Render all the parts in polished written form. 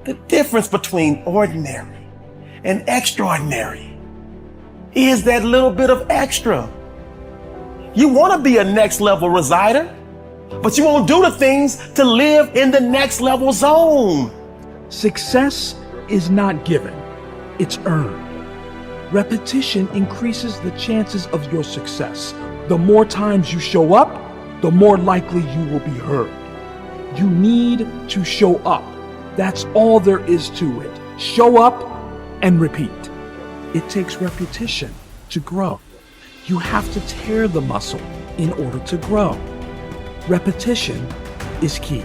The difference between ordinary and extraordinary is that little bit of extra. You want to be a next level resider, but you won't do the things to live in the next level zone. Success is not given, it's earned. Repetition increases the chances of your success. The more times you show up, the more likely you will be heard. You need to show up. That's all there is to it. Show up and repeat. It takes repetition to grow. You have to tear the muscle in order to grow. Repetition is key.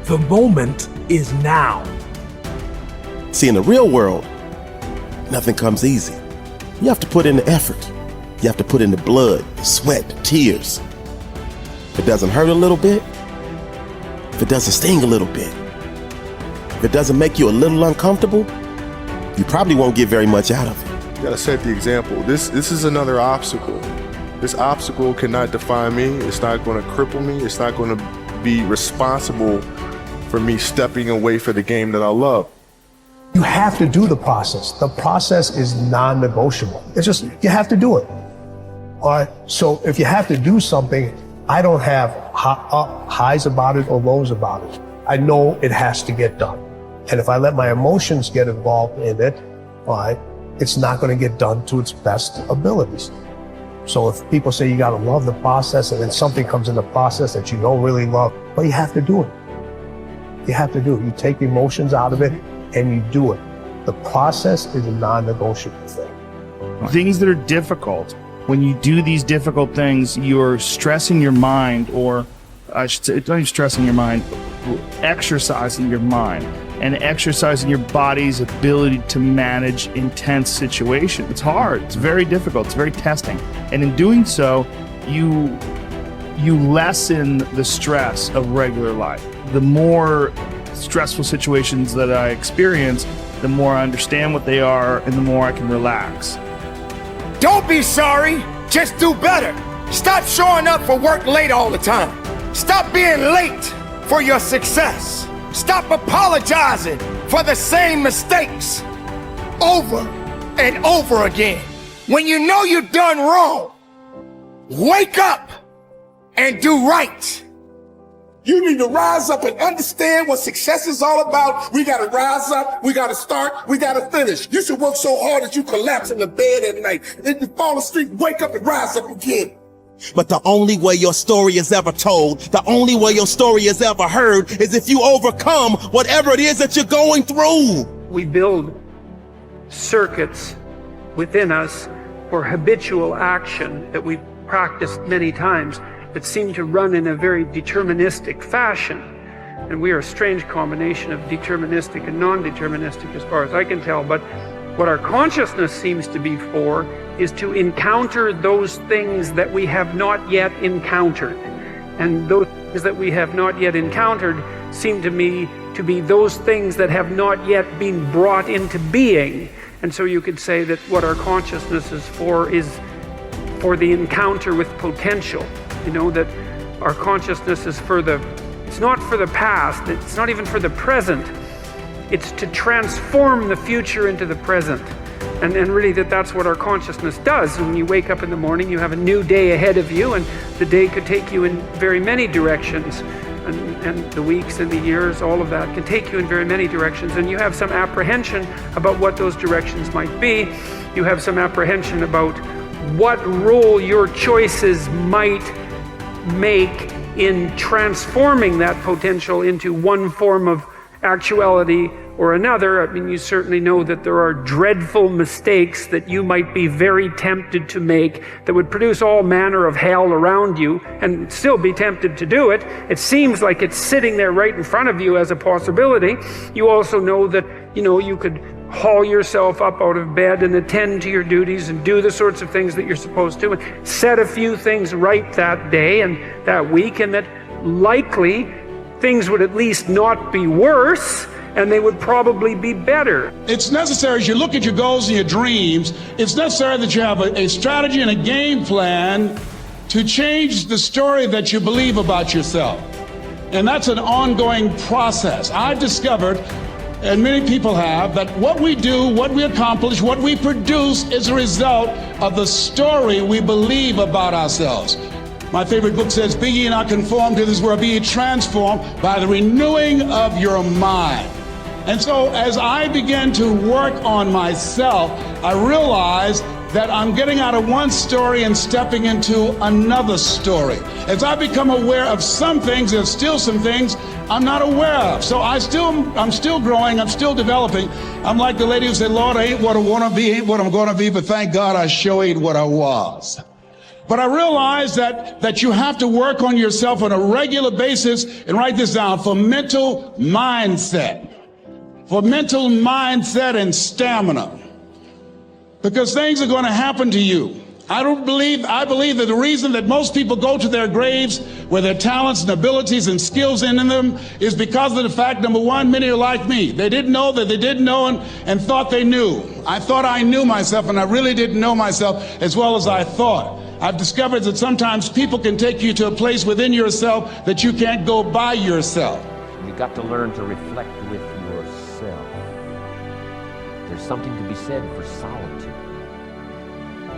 The moment is now. See, in the real world, nothing comes easy. You have to put in the effort. You have to put in the blood, the sweat, the tears. If it doesn't hurt a little bit, if it doesn't sting a little bit, if it doesn't make you a little uncomfortable, you probably won't get very much out of it. You gotta set the example. This is another obstacle. This obstacle cannot define me. It's not gonna cripple me. It's not gonna be responsible for me stepping away for the game that I love. You have to do the process. The process is non-negotiable. It's just, you have to do it. All right, so if you have to do something, I don't have highs about it or lows about it. I know it has to get done. And if I let my emotions get involved in it, all right, it's not going to get done to its best abilities. So if people say you got to love the process and then something comes in the process that you don't really love, well, you have to do it. You have to do it. You take the emotions out of it and you do it. The process is a non-negotiable thing. Things that are difficult, when you do these difficult things, you're stressing your mind, or I should say, not even stressing your mind, exercising your mind and exercising your body's ability to manage intense situations. It's hard, it's very difficult, it's very testing. And in doing so, you lessen the stress of regular life. The more stressful situations that I experience, the more I understand what they are and the more I can relax. Don't be sorry, just do better. Stop showing up for work late all the time. Stop being late for your success. Stop apologizing for the same mistakes over and over again. When you know you've done wrong, wake up and do right. You need to rise up and understand what success is all about. We got to rise up. We got to start. We got to finish. You should work so hard that you collapse in the bed at night. Then you fall asleep, wake up and rise up again. But the only way your story is ever told, the only way your story is ever heard, is if you overcome whatever it is that you're going through. We build circuits within us for habitual action that we've practiced many times that seem to run in a very deterministic fashion. And we are a strange combination of deterministic and non-deterministic as far as I can tell. But what our consciousness seems to be for is to encounter those things that we have not yet encountered. And those things that we have not yet encountered seem to me to be those things that have not yet been brought into being. And so you could say that what our consciousness is for the encounter with potential. You know, that our consciousness is it's not for the past, it's not even for the present. It's to transform the future into the present. And really that's what our consciousness does. When you wake up in the morning, you have a new day ahead of you, and the day could take you in very many directions. And the weeks and the years, all of that can take you in very many directions. And you have some apprehension about what those directions might be. You have some apprehension about what role your choices might make in transforming that potential into one form of actuality or another. I mean, you certainly know that there are dreadful mistakes that you might be very tempted to make that would produce all manner of hell around you and still be tempted to do it. It seems like it's sitting there right in front of you as a possibility. You also know that, you could haul yourself up out of bed and attend to your duties and do the sorts of things that you're supposed to and set a few things right that day and that week, and that likely things would at least not be worse, and they would probably be better. It's necessary, as you look at your goals and your dreams, it's necessary that you have a strategy and a game plan to change the story that you believe about yourself. And that's an ongoing process. I've discovered, and many people have, that what we do, what we accomplish, what we produce is a result of the story we believe about ourselves. My favorite book says, "Be ye not conformed to this world, be ye transformed by the renewing of your mind." And so as I began to work on myself, I realized that I'm getting out of one story and stepping into another story. As I become aware of some things, there's still some things I'm not aware of. So I'm still growing, I'm still developing. I'm like the lady who said, "Lord, I ain't what I want to be, ain't what I'm going to be, but thank God I sure ain't what I was." But I realize that you have to work on yourself on a regular basis, and write this down, for mental mindset. For mental mindset and stamina. Because things are going to happen to you. I believe that the reason that most people go to their graves with their talents and abilities and skills in them is because of the fact, number one, many are like me. They didn't know that they didn't know and thought they knew. I thought I knew myself, and I really didn't know myself as well as I thought. I've discovered that sometimes people can take you to a place within yourself that you can't go by yourself. You've got to learn to reflect with yourself. There's something to be said for solitude.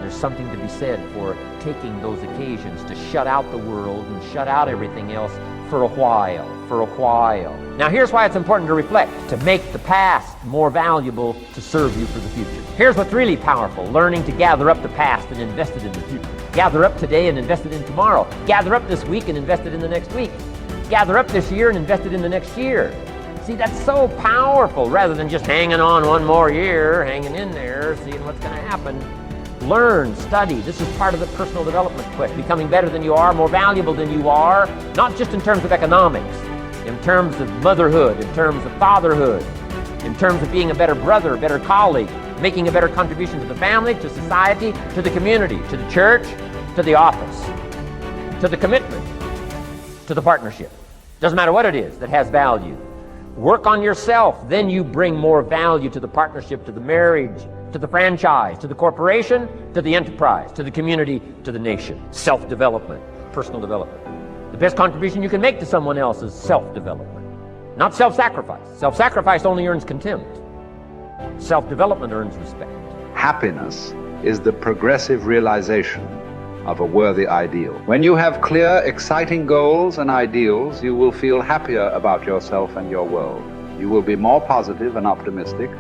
There's something to be said for taking those occasions to shut out the world and shut out everything else for a while. Now here's why it's important to reflect, to make the past more valuable to serve you for the future. Here's what's really powerful, learning to gather up the past and invest it in the future. Gather up today and invest it in tomorrow. Gather up this week and invest it in the next week. Gather up this year and invest it in the next year. See, that's so powerful, rather than just hanging on one more year, hanging in there, seeing what's going to happen. Learn, study. This is part of the personal development quest, becoming better than you are, more valuable than you are, not just in terms of economics, in terms of motherhood, in terms of fatherhood, in terms of being a better brother, a better colleague, making a better contribution to the family, to society, to the community, to the church, to the office, to the commitment, to the partnership. Doesn't matter what it is that has value. Work on yourself, then you bring more value to the partnership, to the marriage, to the franchise, to the corporation, to the enterprise, to the community, to the nation. Self-development, personal development. The best contribution you can make to someone else is self-development, not self-sacrifice. Self-sacrifice only earns contempt. Self-development earns respect. Happiness is the progressive realization of a worthy ideal. When you have clear, exciting goals and ideals, you will feel happier about yourself and your world. You will be more positive and optimistic.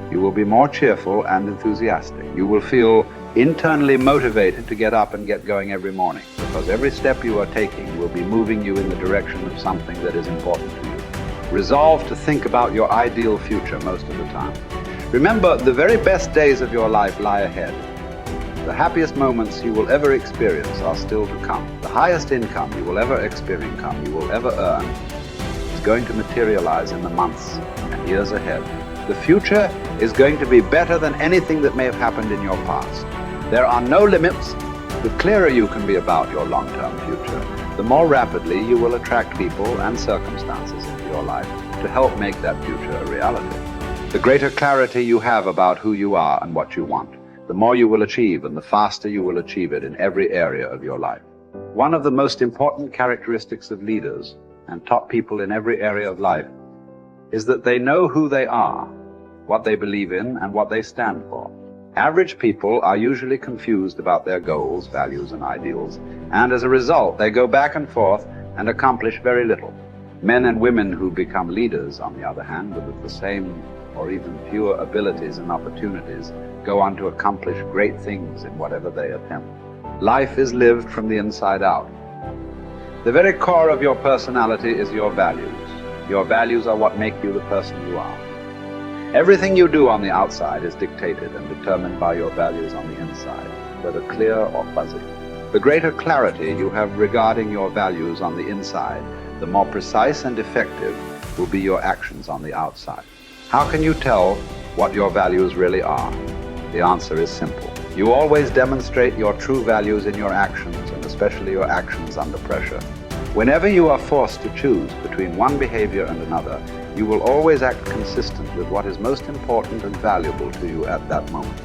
You will be more cheerful and enthusiastic. You will feel internally motivated to get up and get going every morning, because every step you are taking will be moving you in the direction of something that is important to you. Resolve to think about your ideal future most of the time. Remember, the very best days of your life lie ahead. The happiest moments you will ever experience are still to come. The highest income you will ever you will ever earn, is going to materialize in the months and years ahead. The future is going to be better than anything that may have happened in your past. There are no limits. The clearer you can be about your long-term future, the more rapidly you will attract people and circumstances into your life to help make that future a reality. The greater clarity you have about who you are and what you want, the more you will achieve, and the faster you will achieve it in every area of your life. One of the most important characteristics of leaders and top people in every area of life is that they know who they are, what they believe in, and what they stand for. Average people are usually confused about their goals, values, and ideals, and as a result, they go back and forth and accomplish very little. Men and women who become leaders, on the other hand, with the same or even fewer abilities and opportunities, go on to accomplish great things in whatever they attempt. Life is lived from the inside out. The very core of your personality is your values. Your values are what make you the person you are. Everything you do on the outside is dictated and determined by your values on the inside, whether clear or fuzzy. The greater clarity you have regarding your values on the inside, the more precise and effective will be your actions on the outside. How can you tell what your values really are? The answer is simple. You always demonstrate your true values in your actions, and especially your actions under pressure. Whenever you are forced to choose between one behavior and another, you will always act consistent with what is most important and valuable to you at that moment.